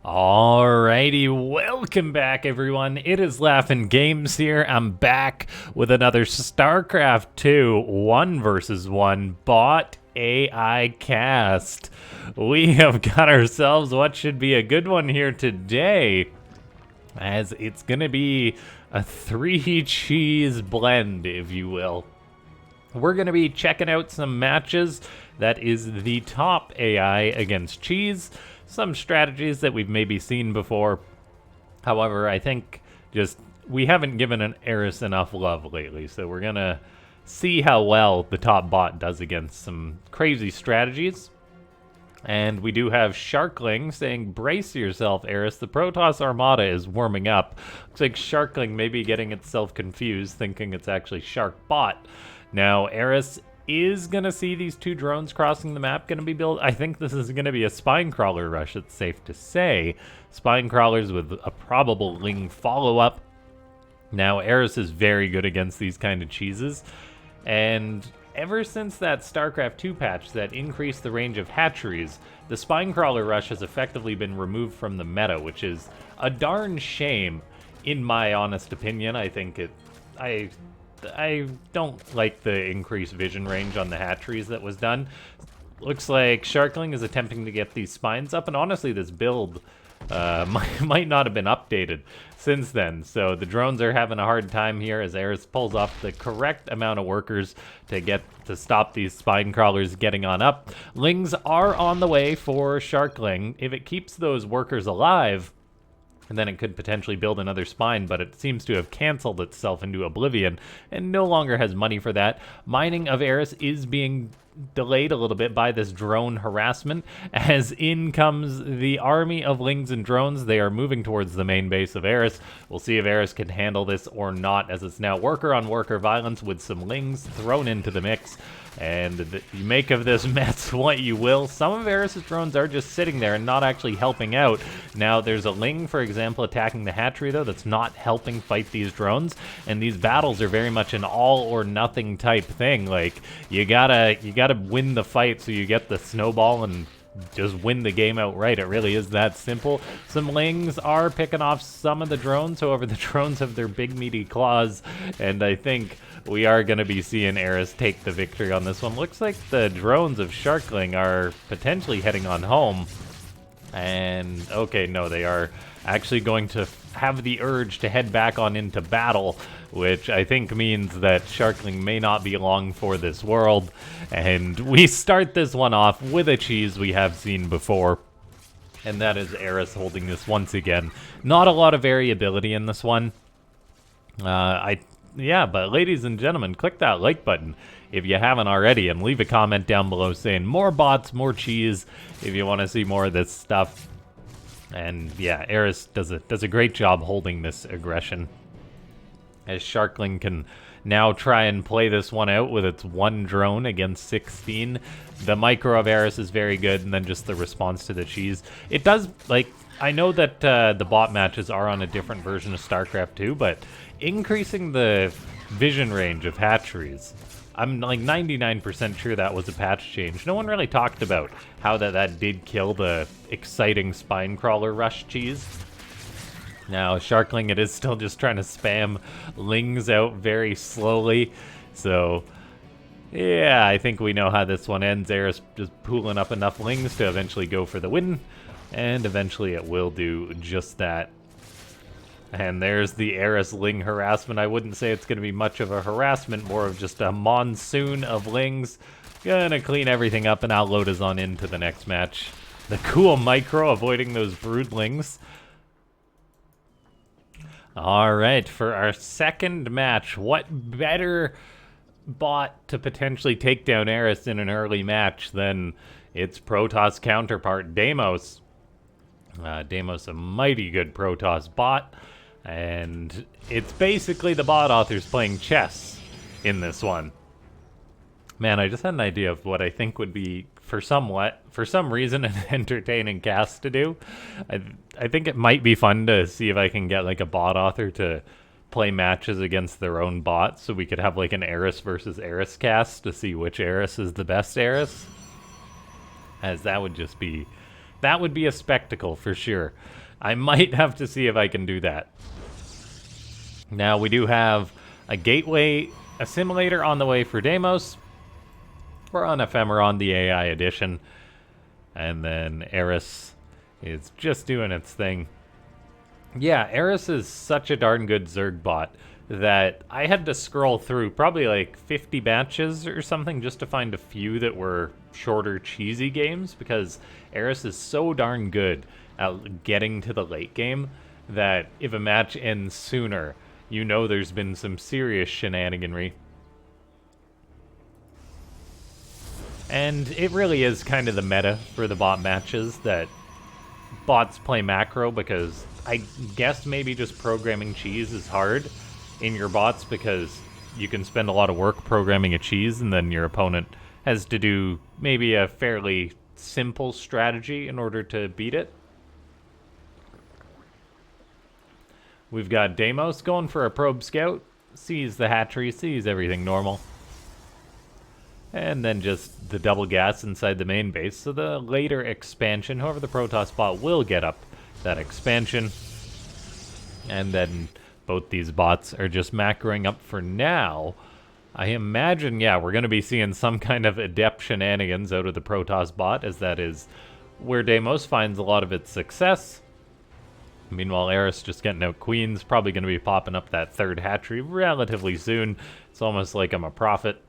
Alrighty, welcome back everyone. It is LaughNgamez here. I'm back with another Starcraft 2 1 versus 1 bot AI cast. We have got ourselves what should be a good one here today, as it's gonna be a 3-cheese blend, if you will. We're gonna be checking out some matches. That is the top AI against cheese. Some strategies that we've maybe seen before. However, I think just we haven't given an Eris enough love lately, so we're gonna see how well the top bot does against some crazy strategies. And we do have Sharkling saying, brace yourself, Eris. The Protoss Armada is warming up. Looks like Sharkling may be getting itself confused, thinking it's actually Sharkbot. Now, Eris is gonna see these two drones crossing the map gonna be built. I think this is gonna be a spine crawler rush, it's safe to say. Spine crawlers with a probable Ling follow-up. Now, Eris is very good against these kind of cheeses, and ever since that StarCraft 2 patch that increased the range of hatcheries, the spine crawler rush has effectively been removed from the meta, which is a darn shame, in my honest opinion. I think I don't like the increased vision range on the hatcheries that was done. Looks like Sharkling is attempting to get these spines up, and honestly, this build might not have been updated since then. So the drones are having a hard time here as Eris pulls off the correct amount of workers to stop these spine crawlers getting on up. Lings are on the way for Sharkling. If it keeps those workers alive, and then it could potentially build another spine, but it seems to have canceled itself into oblivion and no longer has money for that. Mining of Eris is being delayed a little bit by this drone harassment, as in comes the army of Lings and drones. They are moving towards the main base of Eris. We'll see if Eris can handle this or not, as it's now worker-on-worker violence with some Lings thrown into the mix. And you make of this mess what you will. Some of Eris' drones are just sitting there and not actually helping out. Now, there's a Ling, for example, attacking the hatchery, though, that's not helping fight these drones. And these battles are very much an all-or-nothing type thing. Like, you gotta win the fight so you get the snowball and just win the game outright. It really is that simple. Some Lings are picking off some of the drones. However, the drones have their big meaty claws, and I think we are going to be seeing Eris take the victory on this one. Looks like the drones of Sharkling are potentially heading on home. And, okay, no, they are actually going to have the urge to head back on into battle, which I think means that Sharkling may not be long for this world. And we start this one off with a cheese we have seen before, and that is Eris holding this once again. Not a lot of variability in this one. Yeah, but ladies and gentlemen, click that like button if you haven't already, and leave a comment down below saying more bots, more cheese, if you want to see more of this stuff. And yeah, Eris does a great job holding this aggression, as Sharkling can now try and play this one out with its one drone against 16. The micro of Eris is very good, and then just the response to the cheese. It does, like, I know that the bot matches are on a different version of StarCraft 2, but increasing the vision range of hatcheries, I'm like 99% sure that was a patch change. No one really talked about how that did kill the exciting spine crawler rush cheese. Now, Sharkling, it is still just trying to spam Lings out very slowly. So, yeah, I think we know how this one ends. Eris just pooling up enough Lings to eventually go for the win. And eventually it will do just that. And there's the Eris Ling harassment. I wouldn't say it's going to be much of a harassment, more of just a monsoon of Lings. Gonna clean everything up, and I'll load us on into the next match. The cool micro avoiding those broodlings. Alright, for our second match, what better bot to potentially take down Eris in an early match than its Protoss counterpart, Deimos. Deimos, a mighty good Protoss bot, and it's basically the bot authors playing chess in this one. Man, I just had an idea of what I think would be, for some reason, an entertaining cast to do. I think it might be fun to see if I can get like a bot author to play matches against their own bots, so we could have like an Eris versus Eris cast to see which Eris is the best Eris. As that would just be That would be a spectacle for sure. I might have to see if I can do that. Now we do have a gateway assimilator on the way for Deimos. We're on Ephemeron, the AI edition. And then Eris is just doing its thing. Yeah, Eris is such a darn good Zerg bot that I had to scroll through probably like 50 matches or something just to find a few that were shorter, cheesy games, because Eris is so darn good at getting to the late game that if a match ends sooner, you know there's been some serious shenaniganry. And it really is kind of the meta for the bot matches that bots play macro, because I guess maybe just programming cheese is hard in your bots because you can spend a lot of work programming a cheese and then your opponent has to do maybe a fairly simple strategy in order to beat it. We've got Deimos going for a probe scout, sees the hatchery, sees everything normal. And then just the double gas inside the main base, so the later expansion, however the Protoss bot will get up that expansion. And then both these bots are just macroing up for now. I imagine, yeah, we're going to be seeing some kind of adept shenanigans out of the Protoss bot, as that is where Deimos finds a lot of its success. Meanwhile, Eris just getting out queens, probably going to be popping up that third hatchery relatively soon. It's almost like I'm a prophet.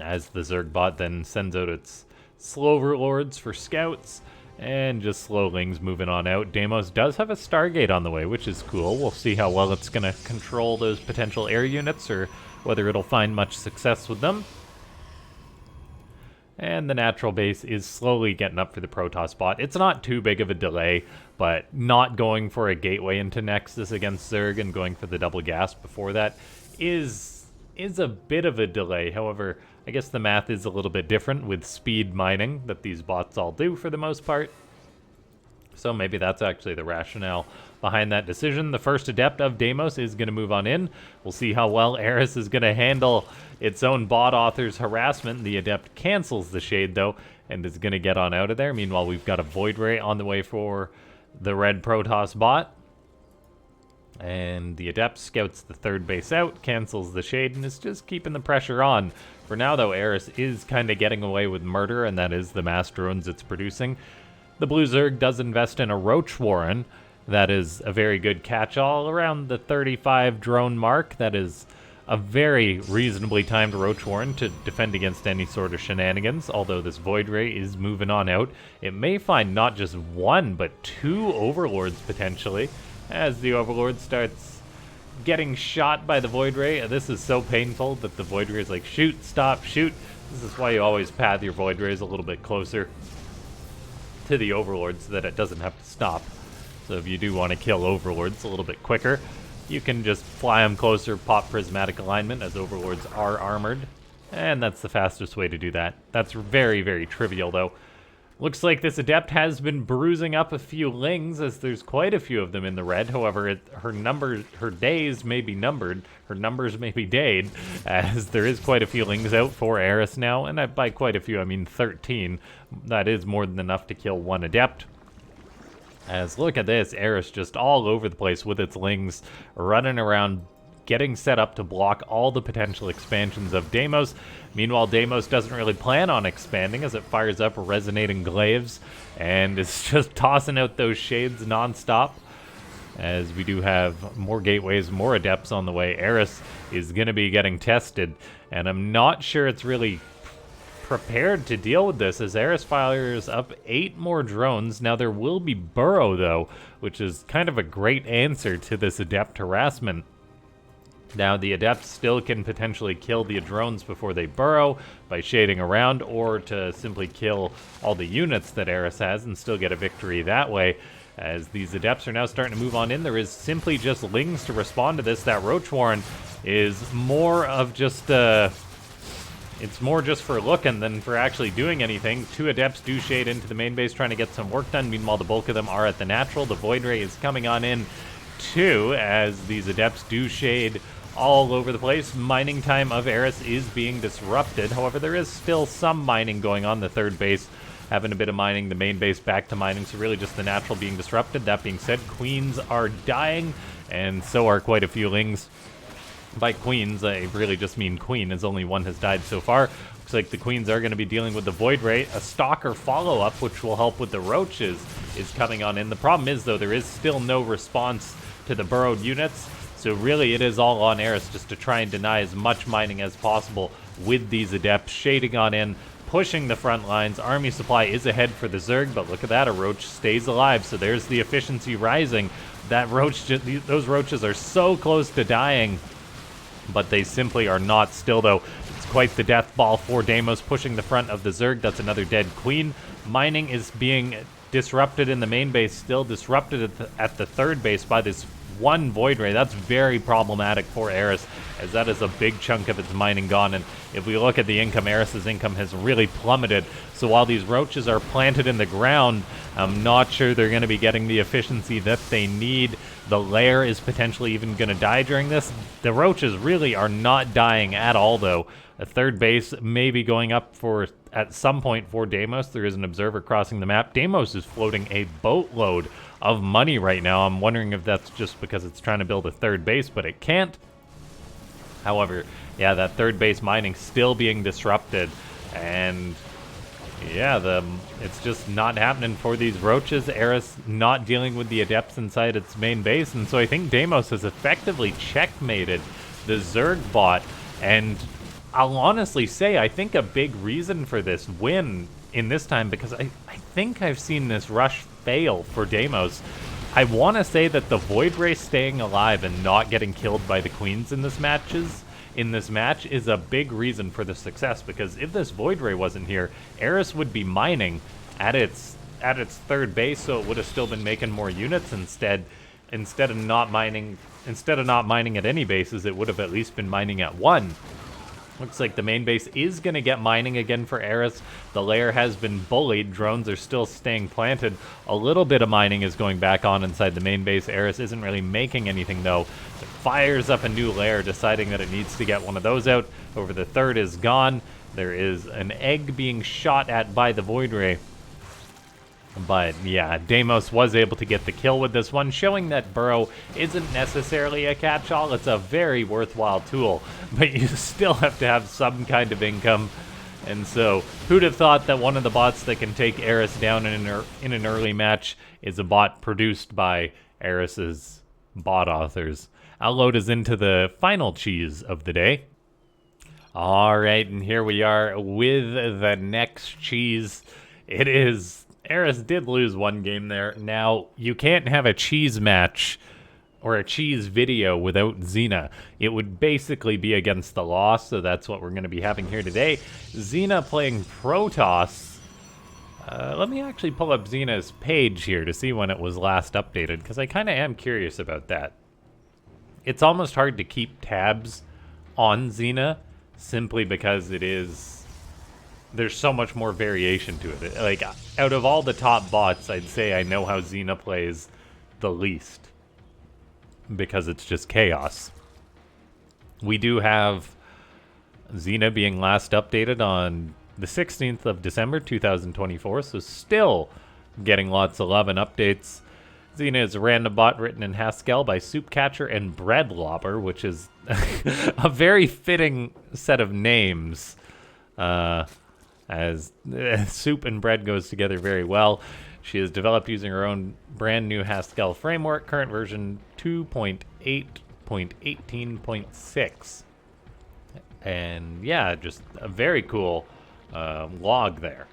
As the Zerg bot then sends out its slow overlords for scouts, and just slowlings moving on out. Deimos does have a Stargate on the way, which is cool. We'll see how well it's going to control those potential air units, or whether it'll find much success with them. And the natural base is slowly getting up for the Protoss bot. It's not too big of a delay, but not going for a gateway into Nexus against Zerg and going for the double gas before that is a bit of a delay. However, I guess the math is a little bit different with speed mining that these bots all do for the most part. So maybe that's actually the rationale behind that decision. The first adept of Deimos is going to move on in. We'll see how well Eris is going to handle its own bot author's harassment. The adept cancels the shade though, and is going to get on out of there. Meanwhile, we've got a Void Ray on the way for the red Protoss bot. And the adept scouts the third base out, cancels the shade, and is just keeping the pressure on. For now, though, Eris is kind of getting away with murder, and that is the mass drones it's producing. The blue Zerg does invest in a Roach Warren. That is a very good catch-all around the 35 drone mark. That is a very reasonably timed Roach Warren to defend against any sort of shenanigans, although this Void Ray is moving on out. It may find not just one, but two Overlords potentially, as the Overlord starts getting shot by the Void Ray. This is so painful that the Void Ray is like, shoot, stop, shoot. This is why you always pad your Void Rays a little bit closer to the Overlord so that it doesn't have to stop. So if you do want to kill Overlords a little bit quicker, you can just fly them closer, pop Prismatic Alignment, as Overlords are armored. And that's the fastest way to do that. That's very, very trivial though. Looks like this adept has been bruising up a few lings, as there's quite a few of them in the red. However, her days may be numbered, her numbers may be dayed, as there is quite a few lings out for Eris now, and by quite a few I mean 13. That is more than enough to kill one adept. As look at this, Eris just all over the place with its lings, running around, getting set up to block all the potential expansions of Deimos. Meanwhile, Deimos doesn't really plan on expanding, as it fires up Resonating Glaives and is just tossing out those shades non-stop. As we do have more gateways, more adepts on the way. Eris is going to be getting tested, and I'm not sure it's really prepared to deal with this, as Eris fires up 8 more drones. Now there will be Burrow though, which is kind of a great answer to this adept harassment. Now, the Adepts still can potentially kill the drones before they burrow by shading around, or to simply kill all the units that Eris has and still get a victory that way. As these Adepts are now starting to move on in, there is simply just Lings to respond to this. That Roach Warren is more of just it's more just for looking than for actually doing anything. 2 Adepts do shade into the main base trying to get some work done. Meanwhile, the bulk of them are at the natural. The Void Ray is coming on in too, as these Adepts do shade all over the place. Mining time of Eris is being disrupted. However, there is still some mining going on. The third base having a bit of mining, the main base back to mining, so really just the natural being disrupted. That being said, queens are dying, and so are quite a few lings. By queens, I really just mean queen, as only one has died so far. Looks like the queens are going to be dealing with the Void Ray. A Stalker follow-up, which will help with the roaches, is coming on in. The problem is, though, there is still no response to the burrowed units, so really it is all on Eris just to try and deny as much mining as possible with these adepts, shading on in, pushing the front lines. Army supply is ahead for the Zerg, but look at that, a roach stays alive, so there's the efficiency rising. That roach, those roaches are so close to dying, but they simply are not still, though. It's quite the death ball for Deimos, pushing the front of the Zerg. That's another dead queen. Mining is being disrupted in the main base, still disrupted at the third base by this one Void Ray. That's very problematic for Eris, as that is a big chunk of its mining gone. And if we look at the income, Eris's income has really plummeted. So while these roaches are planted in the ground, I'm not sure they're going to be getting the efficiency that they need. The lair is potentially even going to die during this. The roaches really are not dying at all, though. A third base may be going up for at some point for Deimos. There is an observer crossing the map. Deimos is floating a boatload of money right now. I'm wondering if that's just because it's trying to build a third base, but it can't. However, yeah, that third base mining still being disrupted, and yeah, it's just not happening for these roaches. Eris not dealing with the adepts inside its main base, and so I think Deimos has effectively checkmated the Zerg bot, and I'll honestly say I think a big reason for this win in this time, because I think I've seen this rush fail for Deimos. I want to say that the Void Ray staying alive and not getting killed by the queens in this match is a big reason for the success, because if this Void Ray wasn't here, Eris would be mining at its third base, so it would have still been making more units. Instead of not mining at any bases, it would have at least been mining at one. Looks like the main base is going to get mining again for Eris. The lair has been bullied. Drones are still staying planted. A little bit of mining is going back on inside the main base. Eris isn't really making anything, though. It fires up a new lair, deciding that it needs to get one of those out. Over the third is gone. There is an egg being shot at by the Void Ray. But yeah, Deimos was able to get the kill with this one, showing that Burrow isn't necessarily a catch-all. It's a very worthwhile tool, but you still have to have some kind of income. And so, who'd have thought that one of the bots that can take Eris down in an early match is a bot produced by Eris's bot authors? I'll load us into the final cheese of the day. Alright, and here we are with the next cheese. It is... Eris did lose one game there. Now, you can't have a cheese match or a cheese video without Zena. It would basically be against the law, so that's what we're going to be having here today. Zena playing Protoss. Let me actually pull up Zena's page here to see when it was last updated, because I kind of am curious about that. It's almost hard to keep tabs on Zena, simply because it is... There's so much more variation to it. Like, out of all the top bots, I'd say I know how Zena plays the least, because it's just chaos. We do have Zena being last updated on the 16th of December, 2024, so still getting lots of love and updates. Zena is a random bot written in Haskell by Soupcatcher and Breadlobber, which is a very fitting set of names. As soup and bread goes together very well. She is developed using her own brand new Haskell framework, current version 2.8.18.6. And yeah, just a very cool log there.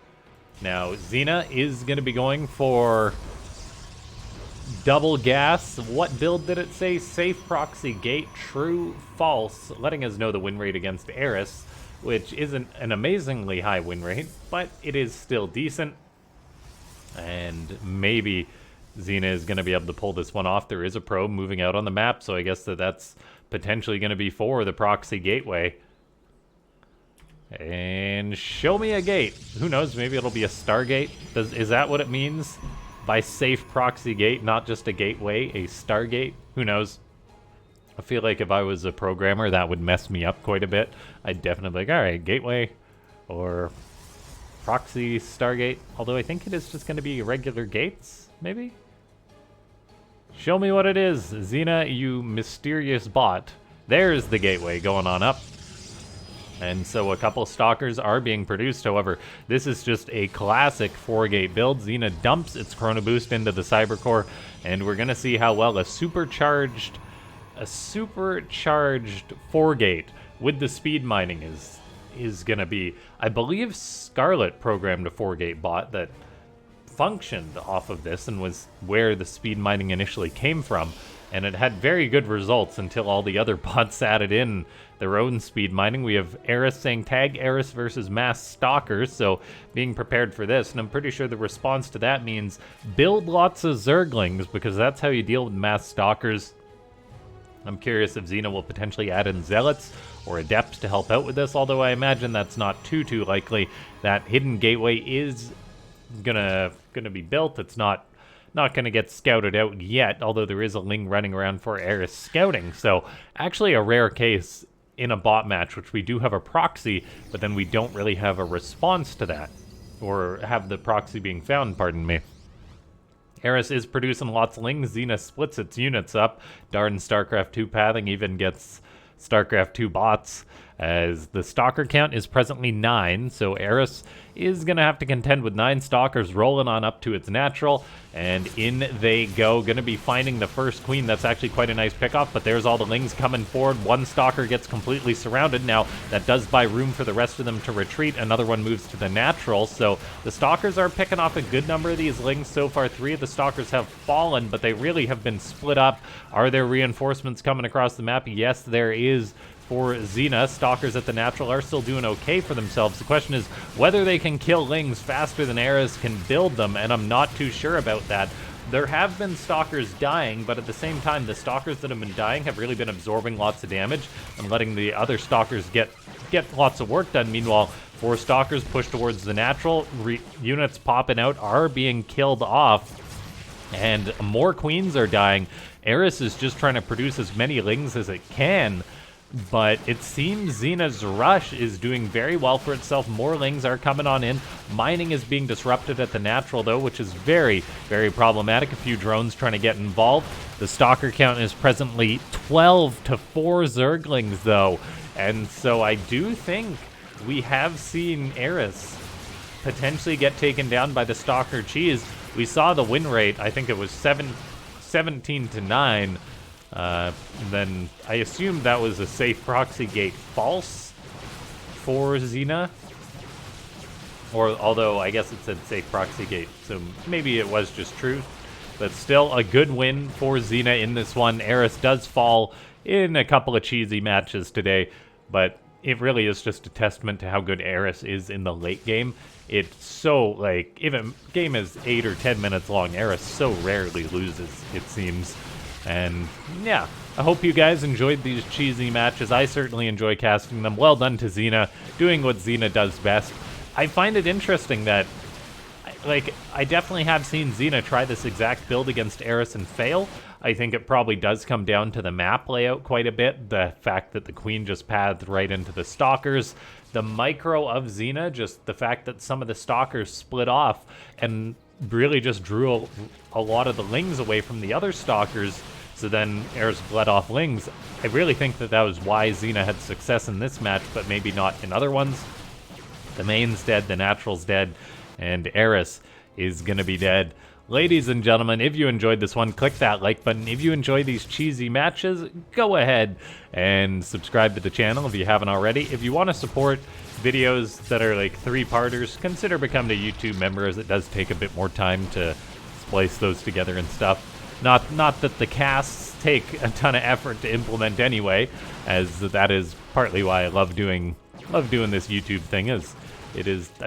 Now, Zena is going to be going for double gas. What build did it say? Safe proxy gate, true, false, letting us know the win rate against Eris, which isn't an amazingly high win rate, but it is still decent. And maybe Zena is going to be able to pull this one off. There is a probe moving out on the map, so I guess that's potentially going to be for the proxy gateway. And show me a gate. Who knows, maybe it'll be a Stargate. Is that what it means by safe proxy gate, not just a gateway, a Stargate? Who knows? I feel like if I was a programmer, that would mess me up quite a bit. I'd definitely be like, all right, gateway or proxy Stargate, although I think it is just going to be regular gates, maybe? Show me what it is, Zena, you mysterious bot. There's the gateway going on up. And so a couple stalkers are being produced. However, this is just a classic 4-gate build. Zena dumps its Chrono Boost into the Cybercore, and we're going to see how well a supercharged 4-gate with the speed mining is going to be. I believe Scarlet programmed a 4-gate bot that functioned off of this and was where the speed mining initially came from, and it had very good results until all the other bots added in their own speed mining. We have Eris saying tag Eris versus mass stalkers, so being prepared for this, and I'm pretty sure the response to that means build lots of Zerglings, because that's how you deal with mass stalkers. I'm curious if Zena will potentially add in Zealots or Adepts to help out with this, although I imagine that's not too likely. That hidden gateway is gonna be built. It's not gonna get scouted out yet, although there is a Ling running around for Eris scouting. So actually a rare case in a bot match, which we do have a proxy, but then we don't really have a response to that, or have the proxy being found, pardon me. Eris is producing lots of Lings. Zena splits its units up. Darn StarCraft 2 pathing even gets StarCraft 2 bots, as the stalker count is presently 9, so Eris is going to have to contend with 9 stalkers rolling on up to its natural, and in they go. Going to be finding the first queen. That's actually quite a nice pickoff, but there's all the Lings coming forward. One stalker gets completely surrounded. Now, that does buy room for the rest of them to retreat. Another one moves to the natural, so the stalkers are picking off a good number of these Lings so far. 3 of the stalkers have fallen, but they really have been split up. Are there reinforcements coming across the map? Yes, there is. For Zena, stalkers at the natural are still doing okay for themselves. The question is whether they can kill Lings faster than Eris can build them, and I'm not too sure about that. There have been stalkers dying, but at the same time, the stalkers that have been dying have really been absorbing lots of damage and letting the other stalkers get lots of work done. Meanwhile, 4 stalkers push towards the natural. Units popping out are being killed off, and more queens are dying. Eris is just trying to produce as many Lings as it can, but it seems Zena's rush is doing very well for itself. More Lings are coming on in. Mining is being disrupted at the natural, though, which is very, very problematic. A few drones trying to get involved. The stalker count is presently 12 to 4 Zerglings, though. And so I do think we have seen Eris potentially get taken down by the stalker cheese. We saw the win rate. I think it was 17 to 9. Then I assume that was a safe proxy gate false for Zena, or although I guess it said safe proxy gate, so maybe it was just true, but still a good win for Zena in this one. Eris does fall in a couple of cheesy matches today, but it really is just a testament to how good Eris is in the late game. It's so, like, if a game is 8 or 10 minutes long, Eris so rarely loses, it seems. And yeah, I hope you guys enjoyed these cheesy matches. I certainly enjoy casting them. Well done to Zena, doing what Zena does best. I find it interesting that, like, I definitely have seen Zena try this exact build against Eris and fail. I think it probably does come down to the map layout quite a bit. The fact that the queen just pathed right into the stalkers. The micro of Zena, just the fact that some of the stalkers split off and really just drew a lot of the Lings away from the other stalkers. So then Eris bled off Lings. I really think that was why Zena had success in this match, but maybe not in other ones. The main's dead, the natural's dead, and Eris is going to be dead. Ladies and gentlemen, if you enjoyed this one, click that like button. If you enjoy these cheesy matches, go ahead and subscribe to the channel if you haven't already. If you want to support videos that are like 3-parters, consider becoming a YouTube member, as it does take a bit more time to splice those together and stuff. Not that the casts take a ton of effort to implement anyway, as that is partly why I love doing this YouTube thing. I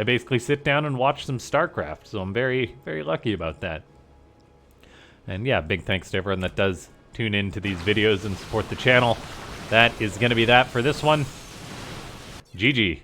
basically sit down and watch some Starcraft, so I'm very, very lucky about that. And yeah, big thanks to everyone that does tune into these videos and support the channel. That is going to be that for this one. GG.